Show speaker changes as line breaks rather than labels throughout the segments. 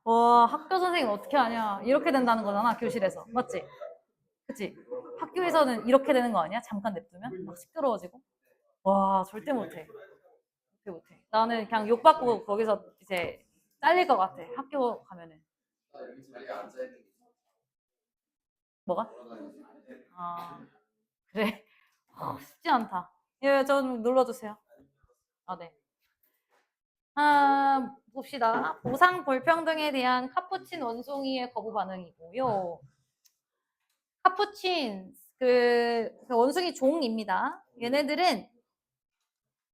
와, 학교 선생님 어떻게 하냐? 이렇게 된다는 거잖아, 교실에서. 맞지? 그치? 학교에서는 이렇게 되는 거 아니야? 잠깐 냅두면? 막 시끄러워지고? 와, 절대 못해. 절대 못해. 나는 그냥 욕받고 거기서 이제 잘릴 것 같아. 학교 가면은. 뭐가? 아, 그래. 쉽지 않다. 예, 좀 눌러주세요. 아, 네. 봅시다. 보상 불평등에 대한 카푸친 원숭이의 거부 반응이고요. 카푸친, 그 원숭이 종입니다. 얘네들은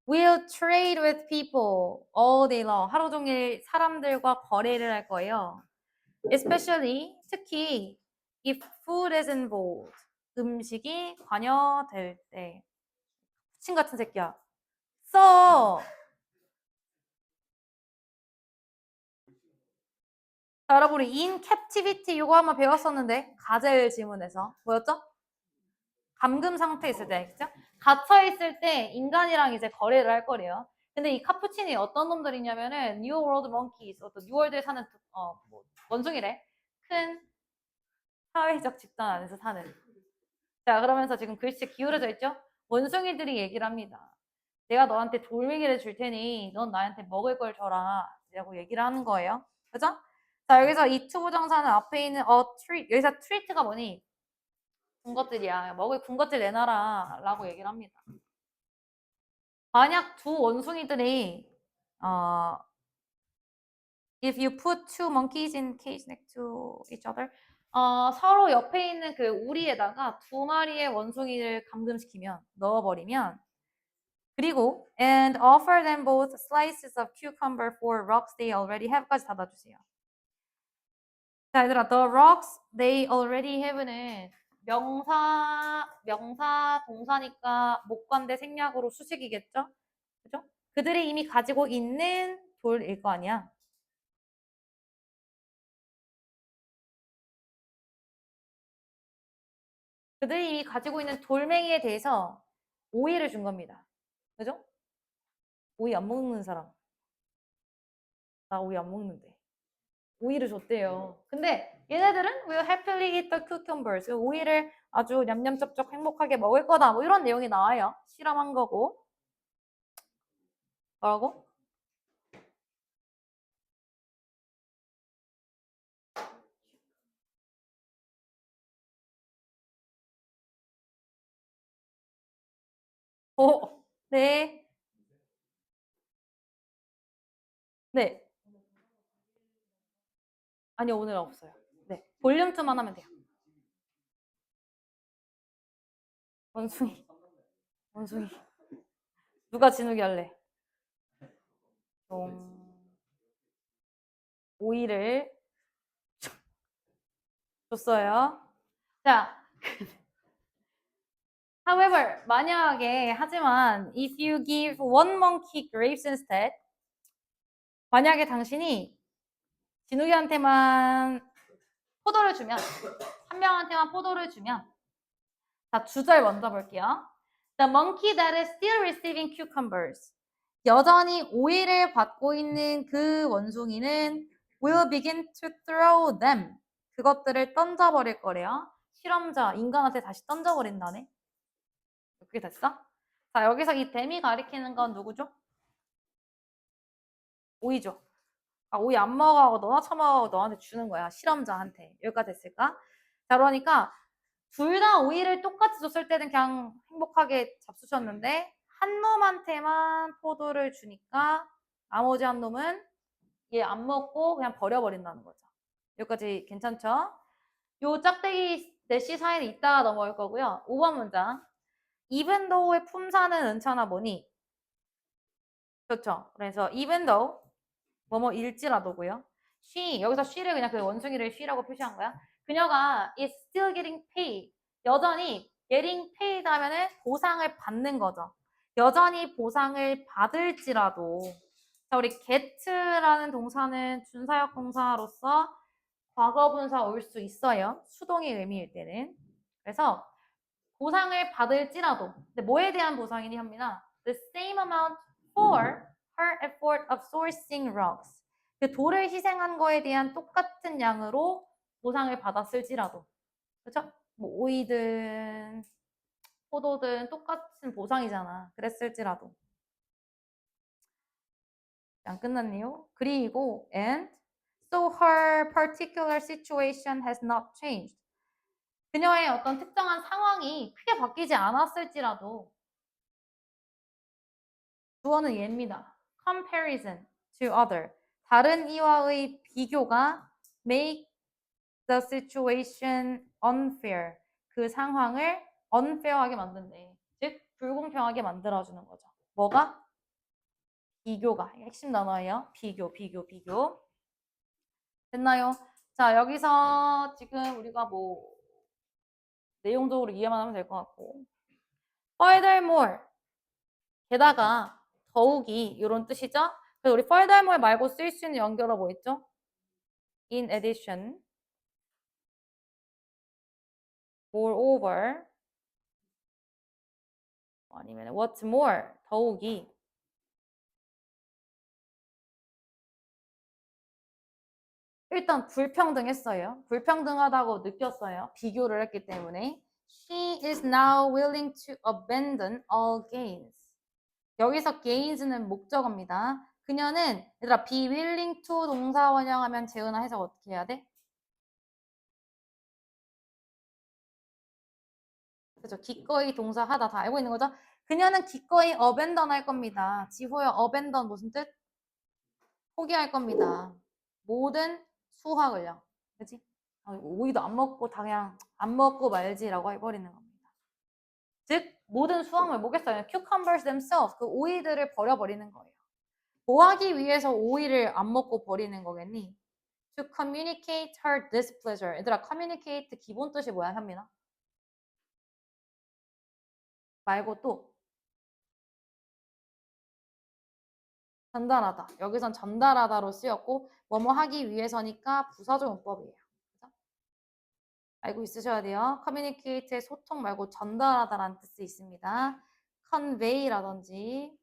will trade with people all day long. 하루 종일 사람들과 거래를 할 거예요. Especially, 특히 if food is involved. 음식이 관여될 때. 친 같은 새끼야. 써! 자, 여러분, 우리 in captivity 이거 한번 배웠었는데, 가젤 지문에서. 뭐였죠? 감금 상태에 있을 때, 그죠? 갇혀 있을 때 인간이랑 이제 거래를 할 거래요. 근데 이 카푸친이 어떤 놈들이냐면은 New World Monkeys, 어떤 뉴월드에 사는 뭐, 원숭이래. 큰 사회적 집단 안에서 사는. 자, 그러면서 지금 글씨 기울어져 있죠? 원숭이들이 얘기를 합니다. 내가 너한테 돌멩이를 줄 테니 넌 나한테 먹을 걸 줘라. 라고 얘기를 하는 거예요. 그죠? 자, 여기서 이 투부정사는 앞에 있는 treat, 여기서 treat가 뭐니? 군 것들이야. 먹을 군 것들 내놔라. 라고 얘기를 합니다. 만약 두 원숭이들이 if you put two monkeys in cage next to each other 서로 옆에 있는 그 우리에다가 두 마리의 원숭이를 감금시키면 넣어버리면 그리고 and offer them both slices of cucumber for rocks they already have까지 닫아주세요. 자, 얘들아, the rocks they already have는 명사, 동사니까 목관대 생략으로 수식이겠죠? 그죠? 그들이 이미 가지고 있는 돌일 거 아니야. 그들이 이미 가지고 있는 돌멩이에 대해서 오이를 준 겁니다. 그죠? 오이 안 먹는 사람. 나 오이 안 먹는데. 오이를 줬대요. 근데 얘네들은 will happily eat the cucumbers. 오이를 아주 냠냠쩝쩝 행복하게 먹을 거다. 뭐 이런 내용이 나와요. 실험한 거고. 뭐라고? 네. 네. 아니요, 오늘 없어요. 네. 볼륨 2만 하면 돼요. 원숭이. 원숭이. 누가 진욱이 할래? 오이를 줬어요. 자, however, 만약에 하지만 if you give one monkey grapes instead 만약에 당신이 진욱이한테만 포도를 주면 한 명한테만 포도를 주면 자, 주절 먼저 볼게요. The monkey that is still receiving cucumbers 여전히 오이를 받고 있는 그 원숭이는 will begin to throw them 그것들을 던져버릴 거래요. 실험자, 인간한테 다시 던져버린다네. 그게 됐어? 자, 여기서 이 them이 가리키는 건 누구죠? 오이죠. 아, 오이 안 먹어하고 너나 처먹어 너한테 주는 거야. 실험자한테. 여기까지 됐을까? 자, 그러니까 둘 다 오이를 똑같이 줬을 때는 그냥 행복하게 잡수셨는데 한 놈한테만 포도를 주니까 나머지 한 놈은 얘 안 먹고 그냥 버려버린다는 거죠. 여기까지 괜찮죠? 요 짝대기 넷시 사이는 이따가 넘어올 거고요. 5번 문장. even though의 품사는 은차나 뭐니? 그렇죠. 그래서 even though 뭐뭐일지라도고요. she 여기서 she를 그냥 그 원숭이를 she라고 표시한 거야. 그녀가 is still getting paid. 여전히 getting paid 하면은 보상을 받는 거죠. 여전히 보상을 받을지라도 자, 우리 get라는 동사는 준사역 동사로서 과거분사 올 수 있어요. 수동의 의미일 때는. 그래서 보상을 받을지라도 근데 뭐에 대한 보상이니 합니다. The same amount for her effort of sourcing rocks. 그 돌을 희생한 거에 대한 똑같은 양으로 보상을 받았을지라도. 그렇죠? 뭐 오이든 포도든 똑같은 보상이잖아. 그랬을지라도. 안 끝났네요. 그리고 and so her particular situation has not changed. 그녀의 어떤 특정한 상황이 크게 바뀌지 않았을지라도 주어는 얘입니다. comparison to other. 다른 이와의 비교가 make the situation unfair. 그 상황을 unfair하게 만든대. 즉 불공평하게 만들어주는 거죠. 뭐가? 비교가. 핵심 단어예요. 비교, 비교, 비교. 됐나요? 자, 여기서 지금 우리가 뭐 내용적으로 이해만 하면 될 것 같고. furthermore. 게다가 더욱이 이런 뜻이죠? 그래서 우리 furthermore 말고 쓸 수 있는 연결어 뭐 있죠? in addition, moreover, 아니면 what's more, 더욱이. 일단 불평등했어요. 불평등하다고 느꼈어요. 비교를 했기 때문에. She is now willing to abandon all gains. 여기서 gains는 목적어입니다. 그녀는 얘들아 be willing to 동사 원형하면 재은아 해석 어떻게 해야 돼? 그죠? 기꺼이 동사 하다 다 알고 있는 거죠? 그녀는 기꺼이 abandon 할 겁니다. 지호야 abandon 무슨 뜻? 포기할 겁니다. 모든 수확을요. 그지? 오이도 안 먹고 다 그냥 안 먹고 말지라고 해버리는 겁니다. 즉 모든 수확물 뭐겠어요? cucumbers themselves 그 오이들을 버려버리는 거예요. 뭐 하기 위해서 오이를 안 먹고 버리는 거겠니? To communicate her displeasure. 얘들아 communicate 기본 뜻이 뭐야 현민아? 말고 또 전달하다. 여기선 전달하다로 쓰였고 뭐뭐 하기 위해서니까 부사적 문법이에요. 그죠? 알고 있으셔야 돼요. communicate의 소통 말고 전달하다라는 뜻이 있습니다. convey라든지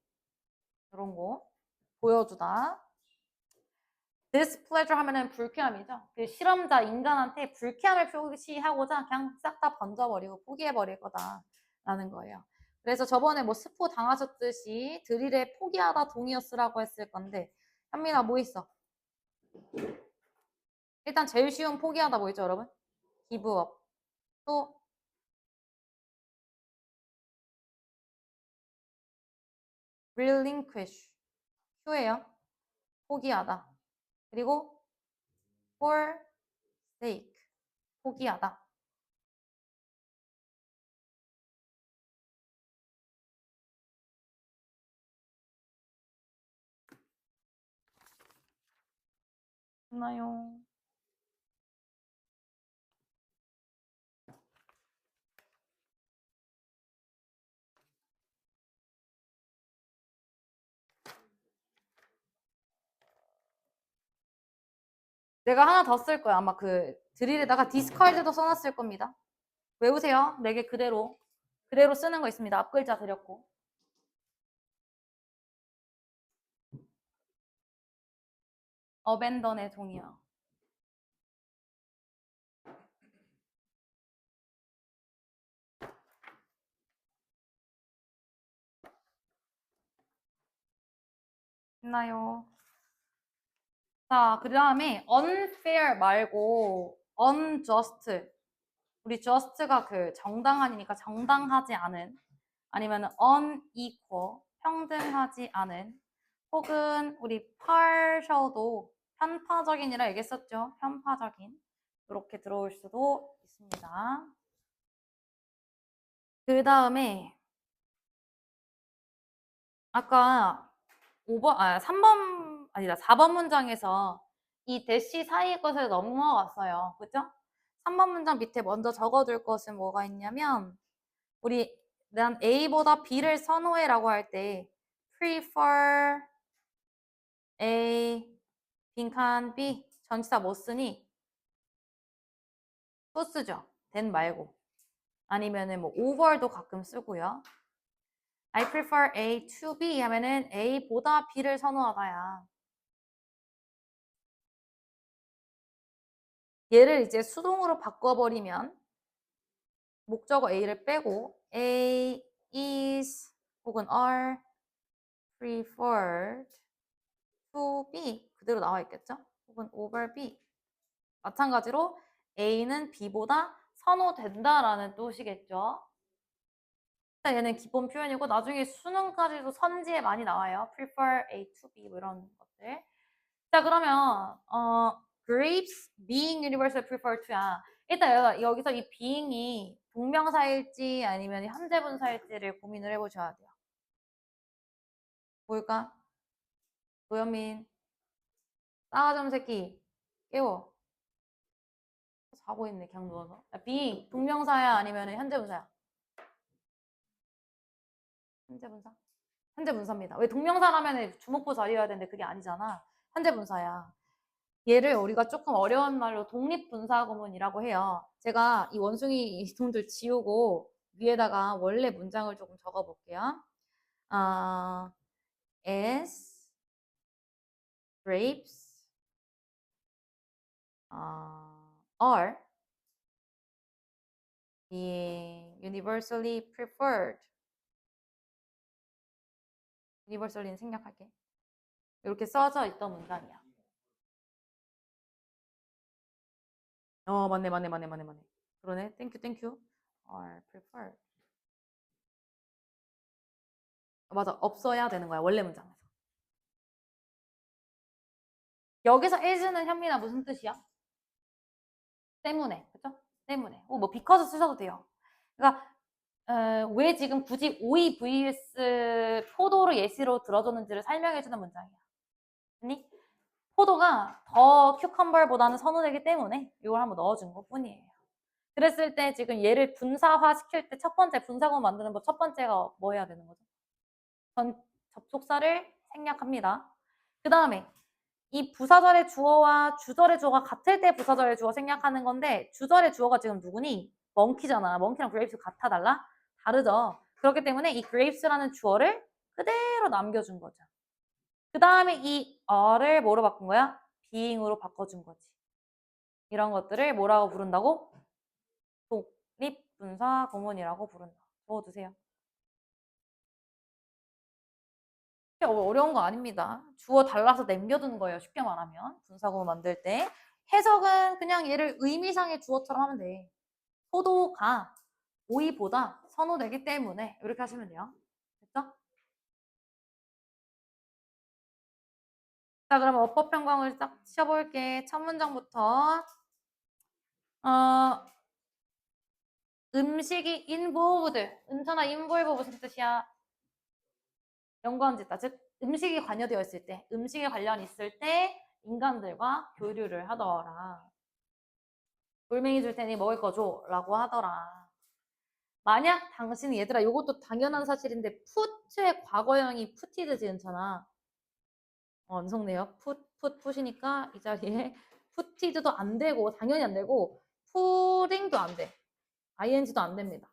이런 거 보여주다. displeasure 하면은 불쾌함이죠. 그 실험자 인간한테 불쾌함을 표시하고자 그냥 싹 다 던져버리고 포기해버릴 거다라는 거예요. 그래서 저번에 뭐 스포 당하셨듯이 드릴에 포기하다 동의어 쓰라고 했을 건데 현민아 뭐 있어? 일단 제일 쉬운 포기하다 뭐 있죠 여러분? give up. 또 relinquish. 휴예요. 포기하다. 그리고 forsake. 포기하다. 있나요? 내가 하나 더 쓸 거야. 아마 그 드릴에다가 discard도 써놨을 겁니다. 외우세요. 4개 그대로. 그대로 쓰는 거 있습니다. 앞글자 드렸고. abandon의 동의어. 있나요? 자, 그 다음에 unfair 말고 unjust. 우리 just가 그 정당한이니까 정당하지 않은 아니면 unequal 평등하지 않은 혹은 우리 partial도 편파적인이라 얘기했었죠. 편파적인 이렇게 들어올 수도 있습니다. 그 다음에 아까 3번 아니다 4번 문장에서 이 대시 사이의 것을 넘어갔어요. 그죠? 3번 문장 밑에 먼저 적어둘 것은 뭐가 있냐면 우리 난 A보다 B를 선호해라고 할 때 prefer A 빈칸 B 전치사 뭐 쓰니? 또 쓰죠. than 말고 아니면은 뭐 over도 가끔 쓰고요. I prefer A to B 하면은 A보다 B를 선호하다야. 얘를 이제 수동으로 바꿔버리면 목적어 A를 빼고 A is 혹은 are preferred to B 그대로 나와 있겠죠? 혹은 over B. 마찬가지로 A는 B보다 선호된다라는 뜻이겠죠. 얘는 기본 표현이고 나중에 수능까지도 선지에 많이 나와요. prefer A to B 뭐 이런 것들. 자 그러면 grapes being universally preferred to야. 일단 여기서 이 being이 동명사일지 아니면 현재분사일지를 고민을 해보셔야 돼요. 뭘까? 도현민 싸가지 새끼 깨워. 자고 있네 그냥 누워서. being 동명사야 아니면 현재분사야? 현재분사? 현재분사입니다. 왜 동명사라면 주목부 자리여야 되는데 그게 아니잖아. 현재분사야. 얘를 우리가 조금 어려운 말로 독립분사구문이라고 해요. 제가 이 원숭이 이동들 지우고 위에다가 원래 문장을 조금 적어볼게요. As grapes are being universally preferred. universally는 생략할게. 이렇게 써져 있던 문장이야. 맞네. 그러네. 땡큐. are preferred. 맞아. 없어야 되는 거야. 원래 문장에서. 여기서 as는 현민아 무슨 뜻이야? 때문에. 그죠? 때문에. 뭐 because 쓰셔도 돼요. 그러니까 왜 지금 굳이 오이 vs 포도를 예시로 들어줬는지를 설명해주는 문장이야. 아니? 포도가 더 큐컴버보다는 선호되기 때문에 이걸 한번 넣어준 것 뿐이에요. 그랬을 때 지금 얘를 분사화 시킬 때 첫 번째 분사구문 만드는 법 첫 번째가 뭐 해야 되는 거죠? 전 접속사를 생략합니다. 그 다음에 이 부사절의 주어와 주절의 주어가 같을 때 부사절의 주어 생략하는 건데 주절의 주어가 지금 누구니? 멍키잖아. 멍키랑 그레이프스 같아 달라? 다르죠. 그렇기 때문에 이 그레이프스라는 주어를 그대로 남겨준 거죠. 그 다음에 이 어를 뭐로 바꾼 거야? being으로 바꿔준 거지. 이런 것들을 뭐라고 부른다고? 독립분사 구문이라고 부른다. 적어두세요. 어려운 거 아닙니다. 주어 달라서 남겨두는 거예요. 쉽게 말하면. 분사구문 만들 때. 해석은 그냥 얘를 의미상의 주어처럼 하면 돼. 포도가 오이보다 선호되기 때문에 이렇게 하시면 돼요. 됐죠? 자, 그러면 어법 변광을 딱 치워볼게. 첫 문장부터. 음식이 involved. 은천아, involve 무슨 뜻이야? 연관짓다. 즉, 음식이 관여되어 있을 때, 음식에 관련 있을 때 인간들과 교류를 하더라. 돌멩이 줄 테니 먹을 거 줘. 라고 하더라. 만약 당신이 얘들아 이것도 당연한 사실인데 푸트의 과거형이 푸티드지 않잖아. 완성네요. 푸시니까 이 자리에 푸티드도 안 되고 당연히 안 되고 푸딩도 안 돼. ing도 안 됩니다.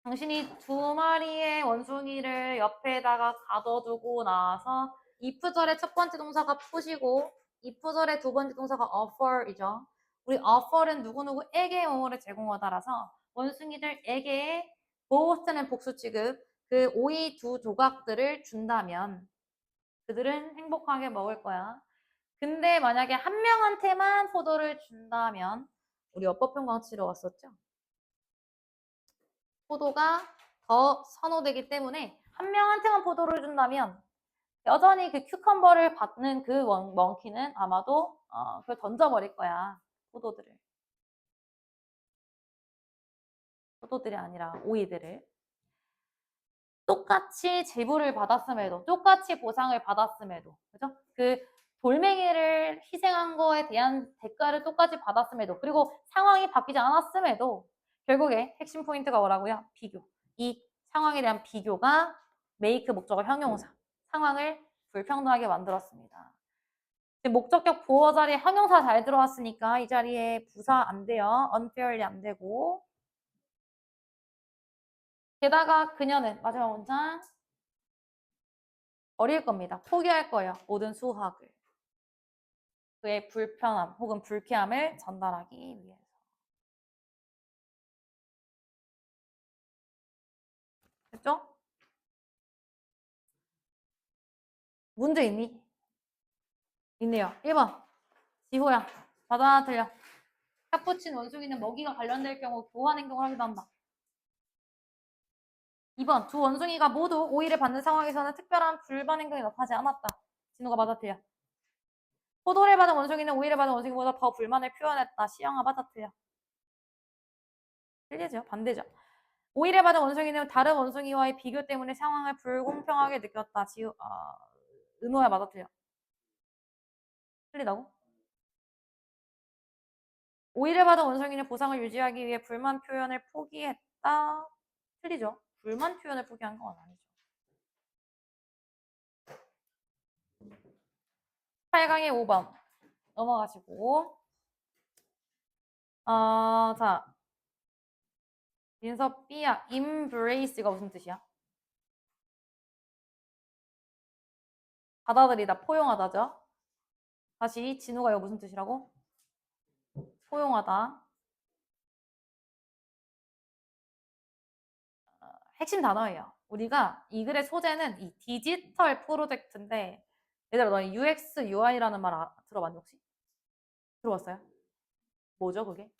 당신이 두 마리의 원숭이를 옆에다가 가둬두고 나서 if절의 첫 번째 동사가 푸시고 if절의 두 번째 동사가 offer이죠. 우리 offer은 누구누구에게 뭐뭐를 제공하다라서 원숭이들에게 both는 복수 취급 그 오이 두 조각들을 준다면 그들은 행복하게 먹을 거야. 근데 만약에 한 명한테만 포도를 준다면 우리 어법평강 치러 왔었죠? 포도가 더 선호되기 때문에 한 명한테만 포도를 준다면 여전히 그 큐컴버를 받는 그 멍키는 아마도 그걸 던져버릴 거야. 포도들이 아니라 오이들을. 똑같이 제보를 받았음에도 똑같이 보상을 받았음에도 그죠? 그 돌멩이를 희생한 거에 대한 대가를 똑같이 받았음에도 그리고 상황이 바뀌지 않았음에도 결국에 핵심 포인트가 뭐라고요? 비교. 이 상황에 대한 비교가 make 목적어 형용사 상황을 불평등하게 만들었습니다. 목적격 보어 자리에 형용사 잘 들어왔으니까 이 자리에 부사 안 돼요. unfairly 안 되고 게다가 그녀는 마지막 문장 어릴 겁니다. 포기할 거예요. 모든 수학을. 그의 불편함 혹은 불쾌함을 전달하기 위해서. 됐죠? 문제 있니? 있네요. 1번. 지호야. 답 하나 틀려. 카푸친 원숭이는 먹이가 관련될 경우 교환 행동을 하기도 한다. 2번. 두 원숭이가 모두 오이를 받는 상황에서는 특별한 불반 행동이 나타나지 않았다. 진호가 맞아 틀려. 포도를 받은 원숭이는 오이를 받은 원숭이보다 더 불만을 표현했다. 시영아 맞아 틀려. 틀리죠? 반대죠. 오이를 받은 원숭이는 다른 원숭이와의 비교 때문에 상황을 불공평하게 느꼈다. 은호야 맞아 틀려. 틀리다고? 오이를 받은 원숭이는 보상을 유지하기 위해 불만 표현을 포기했다. 틀리죠? 불만 표현을 포기한 건 아니죠. 8강의 5번 넘어가시고 자 민서 B야 embrace가 무슨 뜻이야? 받아들이다 포용하다죠. 다시 진우가 이거 무슨 뜻이라고? 포용하다. 핵심 단어예요. 우리가 이 글의 소재는 이 디지털 프로젝트인데 얘들아 너희 UX, UI라는 말 들어봤니 혹시? 들어봤어요? 뭐죠 그게?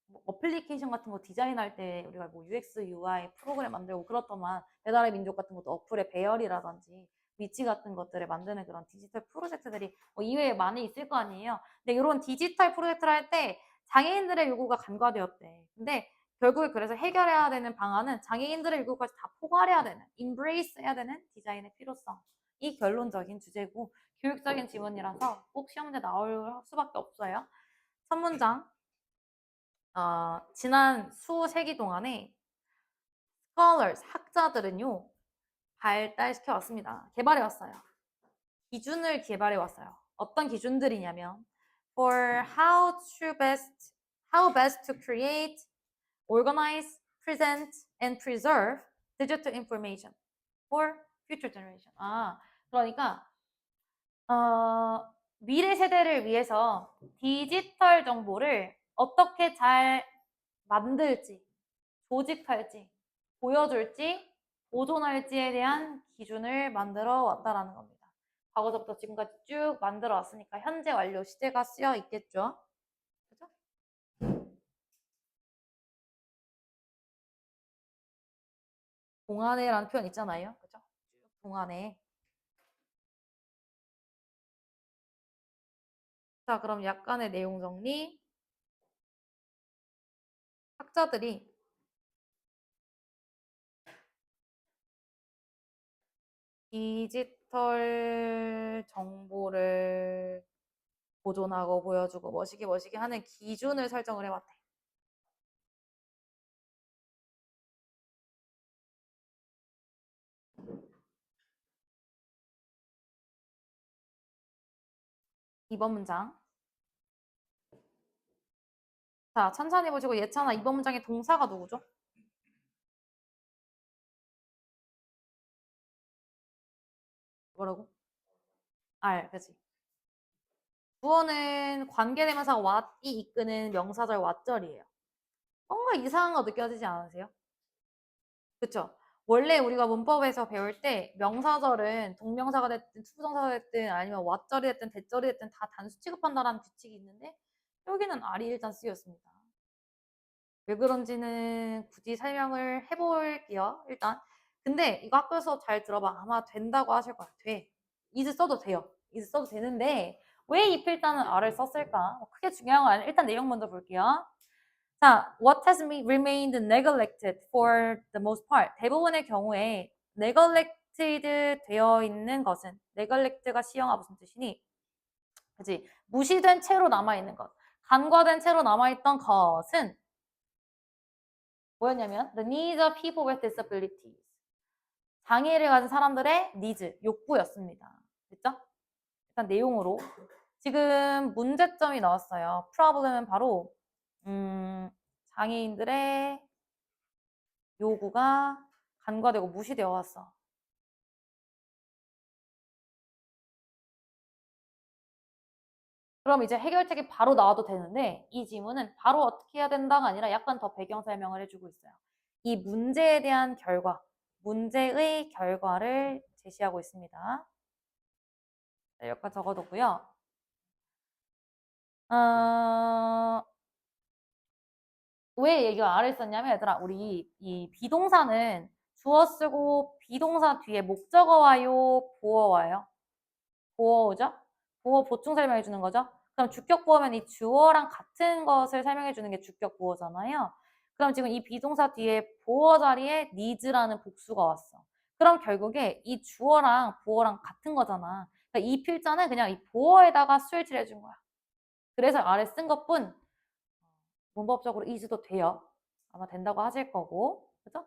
뭐 어플리케이션 같은 거 디자인할 때 우리가 뭐 UX, UI 프로그램 만들고 그렇더만 배달의 민족 같은 것도 어플의 배열이라든지 위치 같은 것들을 만드는 그런 디지털 프로젝트들이 뭐 이외에 많이 있을 거 아니에요. 근데 이런 디지털 프로젝트를 할 때 장애인들의 요구가 간과되었대. 근데 결국에 그래서 해결해야 되는 방안은 장애인들의 요구까지 다 포괄해야 되는, embrace 해야 되는 디자인의 필요성. 이 결론적인 주제고 교육적인 지문이라서 꼭 시험 문제 나올 수밖에 없어요. 첫 문장. 지난 수세기 동안에 scholars, 학자들은요, 발달시켜 왔습니다. 개발해 왔어요. 기준을 개발해 왔어요. 어떤 기준들이냐면 for how best to create, organize, present, and preserve digital information for future generation. 그러니까 미래 세대를 위해서 디지털 정보를 어떻게 잘 만들지, 조직할지, 보여줄지, 보존할지에 대한 기준을 만들어 왔다라는 겁니다. 과거서부터 지금까지 쭉 만들어 왔으니까 현재 완료 시제가 쓰여 있겠죠. 그죠? 동안에라는 표현 있잖아요. 그죠? 쭉 동안에. 자, 그럼 약간의 내용 정리. 학자들이 디지털 정보를 보존하고 보여주고 멋있게 하는 기준을 설정을 해왔대. 이번 문장. 자, 천천히 보시고 예찬아 이번 문장의 동사가 누구죠? 뭐라고? 그치. 주어는 관계대명사가 what이 이끄는 명사절 what절이에요. 뭔가 이상한 거 느껴지지 않으세요? 그쵸? 원래 우리가 문법에서 배울 때 명사절은 동명사가 됐든 투부정사가 됐든 아니면 what절이 됐든 대절이 됐든 다 단수 취급한다라는 규칙이 있는데 여기는 R이 일단 쓰였습니다. 왜 그런지는 굳이 설명을 해볼게요. 일단 근데 이거 학교 수업 잘 들어봐. 아마 된다고 하실 거야. 돼. is 써도 돼요. is 써도 되는데 왜 if 일단은 R을 썼을까? 크게 중요한 건 아니에요. 일단 내용 먼저 볼게요. 자, what has remained neglected for the most part? 대부분의 경우에 neglected 되어 있는 것은 neglect가 시영아 무슨 뜻이니? 그지? 무시된 채로 남아있는 것. 간과된 채로 남아있던 것은 뭐였냐면 the needs of people with disabilities. 장애를 가진 사람들의 needs, 욕구였습니다. 됐죠? 일단 내용으로 지금 문제점이 나왔어요. problem은 바로 장애인들의 요구가 간과되고 무시되어 왔어. 그럼 이제 해결책이 바로 나와도 되는데 이 지문은 바로 어떻게 해야 된다가 아니라 약간 더 배경 설명을 해주고 있어요. 이 문제에 대한 결과, 문제의 결과를 제시하고 있습니다. 자, 여기까지 적어뒀고요. 왜 얘기가 아래 썼냐면 얘들아 우리 이 비동사는 주어 쓰고 비동사 뒤에 목적어 와요, 보어 와요? 보어 오죠? 보어 보충 설명해 주는 거죠? 그럼 주격 보어면 이 주어랑 같은 것을 설명해 주는 게 주격 보어잖아요. 그럼 지금 이 비동사 뒤에 보어 자리에 needs라는 복수가 왔어. 그럼 결국에 이 주어랑 보어랑 같은 거잖아. 그러니까 이 필자는 그냥 이 보어에다가 스위치를 해준 거야. 그래서 아래 쓴 것뿐 문법적으로 is도 돼요. 아마 된다고 하실 거고, 그죠?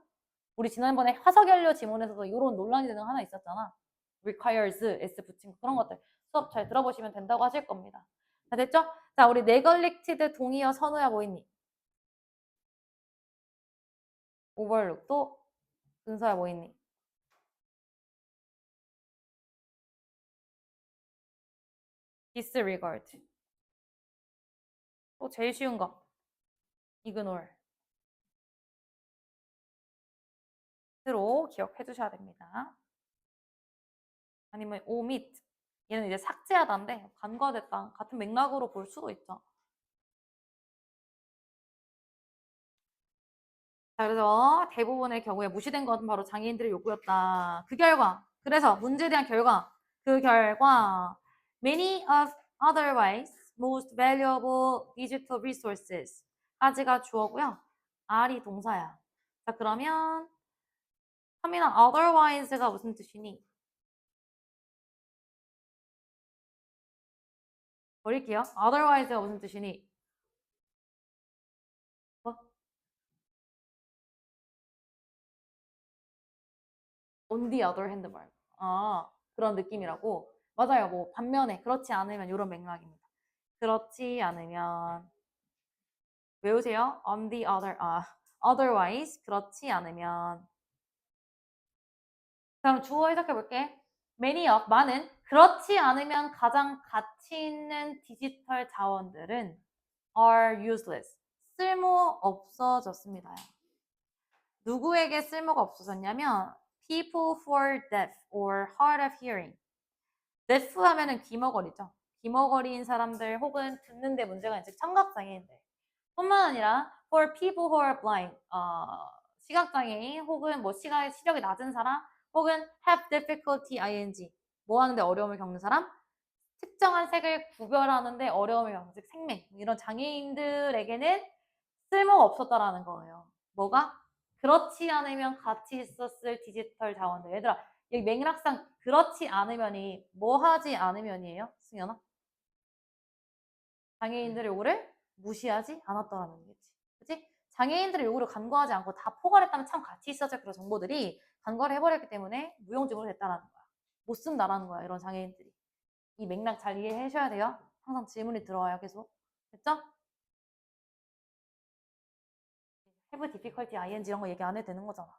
우리 지난번에 화석연료 지문에서도 이런 논란이 되는 거 하나 있었잖아. requires, s 붙인 거 그런 것들 수업 잘 들어보시면 된다고 하실 겁니다. 자, 됐죠? 자, 우리 neglected 동의어 선우야 뭐 있니? overlook도 근서야 뭐 있니? disregard. 또 제일 쉬운 거 ignore. 로 기억해 주셔야 됩니다. 아니면 omit. 얘는 이제 삭제하다인데 간과됐다. 같은 맥락으로 볼 수도 있죠. 자, 그래서 대부분의 경우에 무시된 것은 바로 장애인들의 요구였다. 그 결과, 그래서 문제에 대한 결과, 그 결과, many of otherwise most valuable digital resources 까지가 주어고요. R이 동사야. 자, 그러면 선민아, otherwise가 무슨 뜻이니? 버릴게요. otherwise가 무슨 뜻이니? 뭐? on the other hand 말고. 아, 그런 느낌이라고. 맞아요. 뭐 반면에 그렇지 않으면 이런 맥락입니다. 그렇지 않으면 외우세요. on the other, otherwise 그렇지 않으면. 그럼 주어 해석해 볼게. many of 많은 그렇지 않으면 가장 가치 있는 디지털 자원들은 are useless 쓸모 없어졌습니다. 누구에게 쓸모가 없어졌냐면 people for deaf or hard of hearing. deaf 하면은 귀머거리죠. 귀머거리인 사람들 혹은 듣는데 문제가 있는 청각장애인들. 뿐만 아니라 for people who are blind, 시각장애인 혹은 뭐 시력이 낮은 사람 혹은 have difficulty ing, 뭐 하는데 어려움을 겪는 사람, 특정한 색을 구별하는데 어려움을 겪는 즉 생맹 이런 장애인들에게는 쓸모가 없었다라는 거예요. 뭐가? 그렇지 않으면 가치 있었을 디지털 자원들. 얘들아 여기 맥락상 그렇지 않으면이 뭐 하지 않으면이에요? 승연아? 장애인들의 요구를 무시하지 않았더라는 얘기지. 그치? 장애인들의 요구를 간과하지 않고 다 포괄했다면 참 가치 있었을 그런 정보들이 간과를 해버렸기 때문에 무용지물이 됐다라는 거야. 못 쓴다라는 거야, 이런 장애인들이. 이 맥락 잘 이해해 주셔야 돼요. 항상 질문이 들어와요, 계속. 됐죠? have difficulty ing 이런 거 얘기 안 해도 되는 거잖아.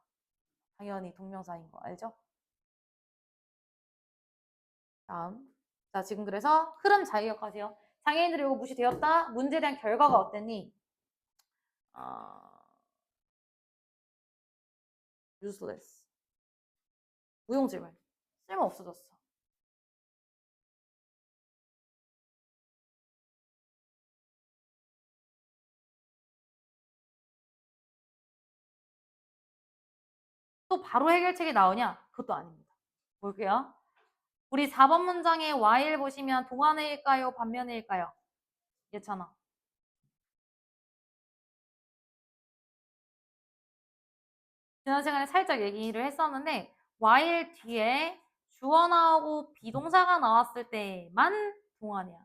당연히 동명사인 거 알죠? 다음. 자, 지금 그래서 흐름 잘 기억하세요. 장애인들의 요구 무시되었다. 문제에 대한 결과가 어땠니? useless. 무용지물. 쓸모 없어졌어. 또 바로 해결책이 나오냐? 그것도 아닙니다. 볼게요. 우리 4번 문장의 while 보시면 동안의일까요? 반면의일까요? 예찬아. 지난 시간에 살짝 얘기를 했었는데 while 뒤에 주어 나오고 비동사가 나왔을 때만 동안이야.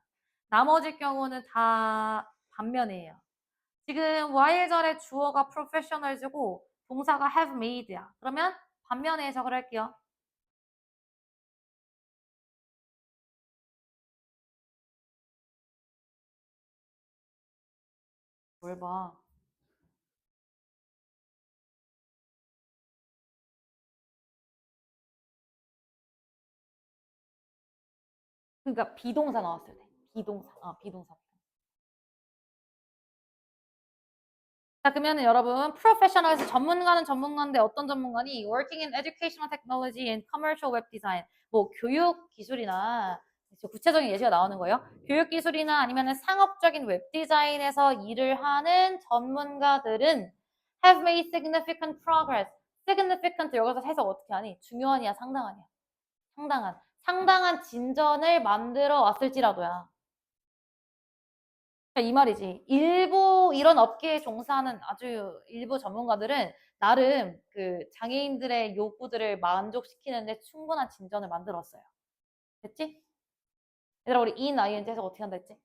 나머지 경우는 다 반면이에요. 지금 while 절에 주어가 professionals고 동사가 have made야. 그러면 반면에 해석을 할게요. 뭘 봐. 그러니까 비동사 나왔을 때. 비동사. 자, 그러면은 여러분, 프로페셔널에서 전문가는 전문가인데 어떤 전문가니? Working in Educational Technology and Commercial Web Design. 뭐 교육 기술이나 구체적인 예시가 나오는 거예요. 교육 기술이나 아니면은 상업적인 웹 디자인에서 일을 하는 전문가들은 have made significant progress. significant 여기서 해석 어떻게 하니? 중요한이야, 상당한이야. 상당한 진전을 만들어 왔을지라도야. 이 말이지. 일부 이런 업계에 종사하는 아주 일부 전문가들은 나름 그 장애인들의 요구들을 만족시키는데 충분한 진전을 만들었어요. 됐지? 얘들아, 우리 in, ing 해서 어떻게 한다 했지?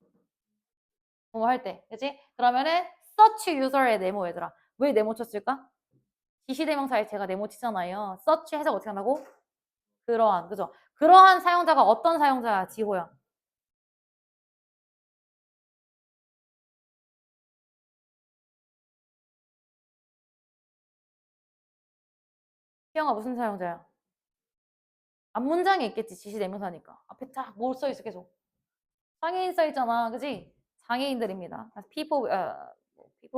뭐 할 때. 그치? 그러면은 search user의 네모 얘들아. 왜 네모 쳤을까? 지시대명사에 제가 네모 치잖아요. search 해석 어떻게 한다고? 그러한. 그죠? 그러한 사용자가 어떤 사용자야? 지호야. 희영아 무슨 사용자야? 앞문장에 있겠지. 지시대명사니까. 앞에 딱 뭘 써있어 계속. 장애인 써있잖아. 그지? 장애인들입니다. people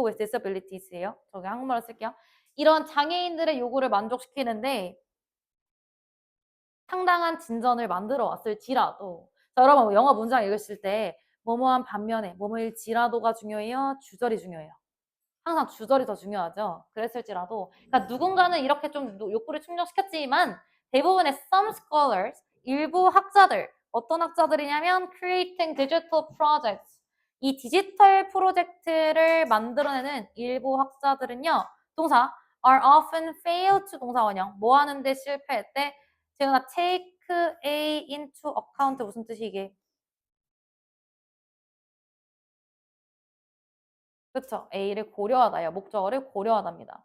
with disabilities예요. 저기 한국말로 쓸게요. 이런 장애인들의 요구를 만족시키는데 상당한 진전을 만들어 왔을지라도 자, 여러분 영어 문장 읽으실 때 뭐뭐한 반면에 뭐뭐일지라도가 중요해요? 주절이 중요해요. 항상 주절이 더 중요하죠. 그랬을지라도 그러니까 누군가는 이렇게 좀 욕구를 충족시켰지만 대부분의 some scholars 일부 학자들 어떤 학자들이냐면 creating digital projects 이 디지털 프로젝트를 만들어내는 일부 학자들은요 동사 are often fail to 동사 원형 뭐 하는데 실패했대 제가 take A into account 무슨 뜻이 이게 그쵸 A를 고려하다요 목적어를 고려하답니다.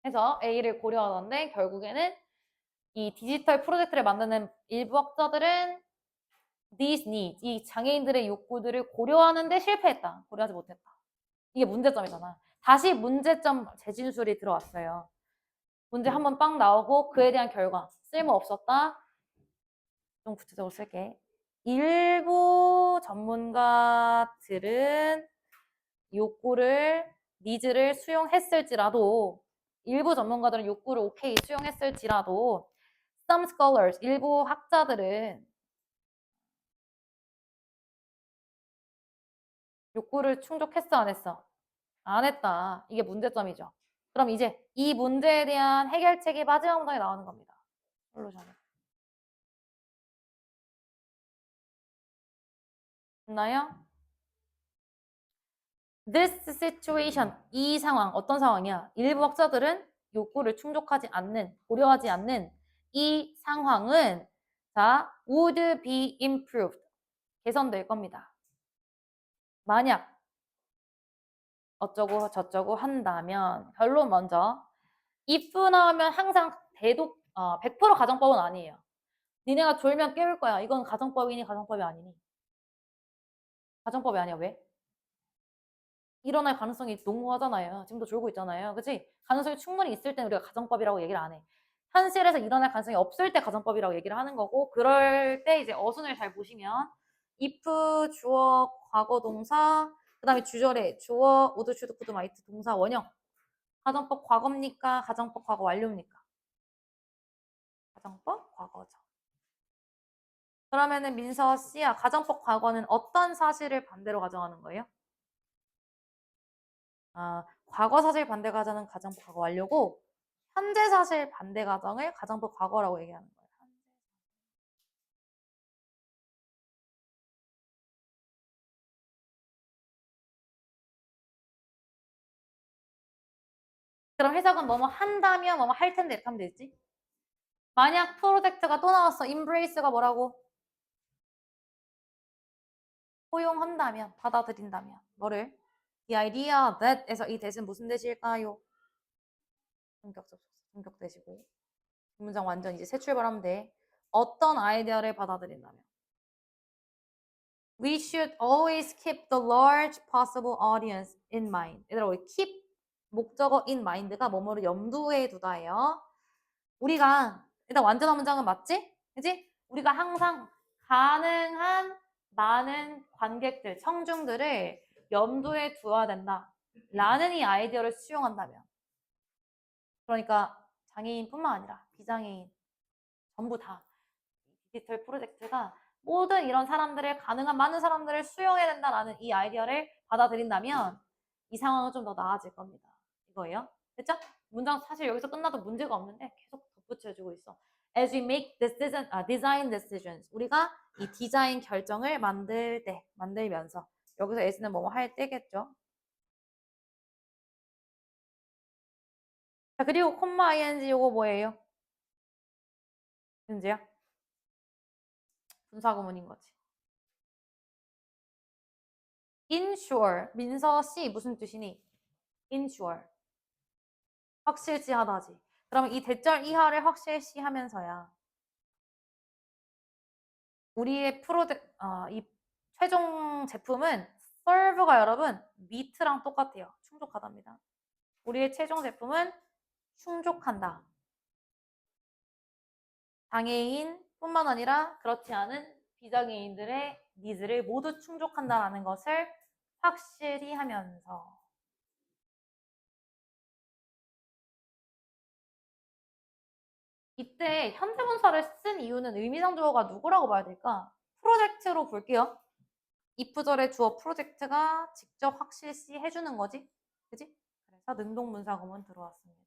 해서 A를 고려하던데 결국에는 이 디지털 프로젝트를 만드는 일부 학자들은 these needs, 이 장애인들의 욕구들을 고려하는데 실패했다. 고려하지 못했다. 이게 문제점이잖아. 다시 문제점 재진술이 들어왔어요. 문제 한번 빵 나오고 그에 대한 결과 쓸모없었다. 좀 구체적으로 쓸게. 일부 전문가들은 욕구를 니즈를 수용했을지라도 일부 전문가들은 욕구를 오케이 수용했을지라도 some scholars 일부 학자들은 욕구를 충족했어 안 했어? 안 했다. 이게 문제점이죠. 그럼 이제 이 문제에 대한 해결책이 마지막 문장에 나오는 겁니다. 솔루션이. 됐나요? This situation, 이 상황, 어떤 상황이야? 일부 학자들은 욕구를 충족하지 않는, 고려하지 않는 이 상황은 자, would be improved. 개선될 겁니다. 만약 어쩌고 저쩌고 한다면 결론 먼저 if 나오면 항상 100% 가정법은 아니에요. 니네가 졸면 깨울 거야. 이건 가정법이니 가정법이 아니니. 가정법이 아니야. 왜? 일어날 가능성이 농후하잖아요. 지금도 졸고 있잖아요. 그치? 가능성이 충분히 있을 때는 우리가 가정법이라고 얘기를 안 해. 현실에서 일어날 가능성이 없을 때 가정법이라고 얘기를 하는 거고 그럴 때 이제 어순을 잘 보시면 if, 주어, 과거 동사 그 다음에 주절에 주어, would, should, could, might 동사 원형 가정법 과거입니까? 가정법 과거 완료입니까? 가정법 과거죠. 그러면은 민서 씨야 가정법 과거는 어떤 사실을 반대로 가정하는 거예요? 아, 과거 사실 반대 가정은 가정법 과거 완료고 현재 사실 반대 가정을 가정법 과거라고 얘기하는 거예요. 그럼 해석은 뭐뭐 한다면 뭐뭐 할 텐데 이렇게 하면 되지? 만약 프로젝트가 또 나왔어. embrace가 뭐라고? 포용한다면, 받아들인다면. 뭐를? The idea that에서 이 that은 무슨 that일까요? 본격 접속, 본격 that이고. 이 문장 완전 이제 새 출발하면 돼. 어떤 아이디어를 받아들인다면. We should always keep the large possible audience in mind. 얘들아, 우리 keep 목적어 in mind가 뭐뭐를 염두에 두다예요. 우리가 일단 완전한 문장은 맞지? 그지? 우리가 항상 가능한 많은 관객들, 청중들을 염두에 두어야 된다. 라는 이 아이디어를 수용한다면. 그러니까 장애인뿐만 아니라 비장애인 전부 다 디지털 프로젝트가 모든 이런 사람들을 가능한 많은 사람들을 수용해야 된다라는 이 아이디어를 받아들인다면 이 상황은 좀 더 나아질 겁니다. 이거예요. 됐죠? 문장 사실 여기서 끝나도 문제가 없는데 계속 덧붙여주고 있어. As we make design decisions. 우리가 이 디자인 결정을 만들면서 여기서 as는 뭐뭐 할 때겠죠. 자, 그리고 콤마 ing 요거 뭐예요? 현재야? 분사구문인 거지. ensure. 민서 씨 무슨 뜻이니? ensure. 확실시하다지. 그러면 이 대절 이하를 확실시하면서야 우리의 이 최종 제품은 serve가 여러분 meet랑 똑같아요. 충족하답니다. 우리의 최종 제품은 충족한다. 장애인뿐만 아니라 그렇지 않은 비장애인들의 니즈를 모두 충족한다라는 것을 확실히 하면서 이때 현대분사를 쓴 이유는 의미상주어가 누구라고 봐야 될까? 프로젝트로 볼게요. if절의 주어 프로젝트가 직접 확실시 해주는 거지. 그지? 그래서 능동문사구문 들어왔습니다.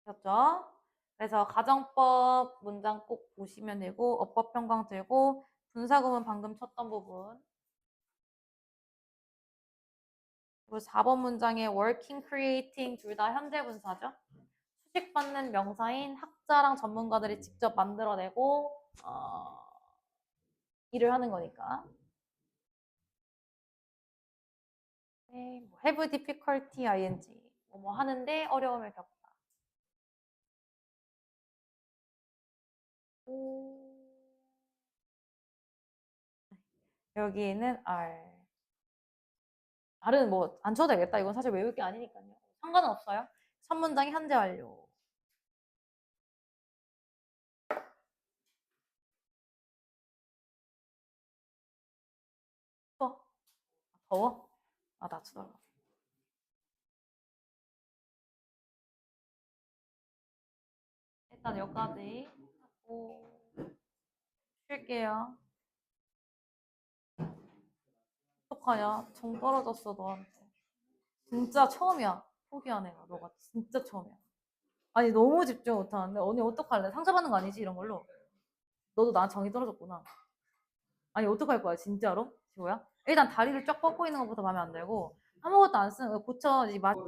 됐죠? 그래서 가정법 문장 꼭 보시면 되고 어법평강 들고 분사구문 방금 쳤던 부분 그리고 4번 문장에 working, creating 둘 다 현재분사죠. 수식받는 명사인 학자랑 전문가들이 직접 만들어내고 일을 하는 거니까. 네, 뭐 have difficulty ing 뭐 하는데 어려움을 겪다. 여기에는 R. R은 뭐 안 쳐도 되겠다. 이건 사실 외울 게 아니니까요. 상관은 없어요. 첫 문장이 현재 완료. 추워? 더워? 아, 나 추워. 일단 여기까지 하고 쉴게요. 어떡하냐? 정 떨어졌어, 너한테. 진짜 처음이야. 포기한 애가. 너가 진짜 처음이야. 아니, 너무 집중 못하는데. 언니 어떡할래? 상처받는 거 아니지? 이런 걸로. 너도 나 정이 떨어졌구나. 아니, 어떡할 거야? 진짜로? 지호야? 일단 다리를 쫙 뻗고 있는 것부터 마음에 안 들고 아무것도 안 쓰는 거 고쳐.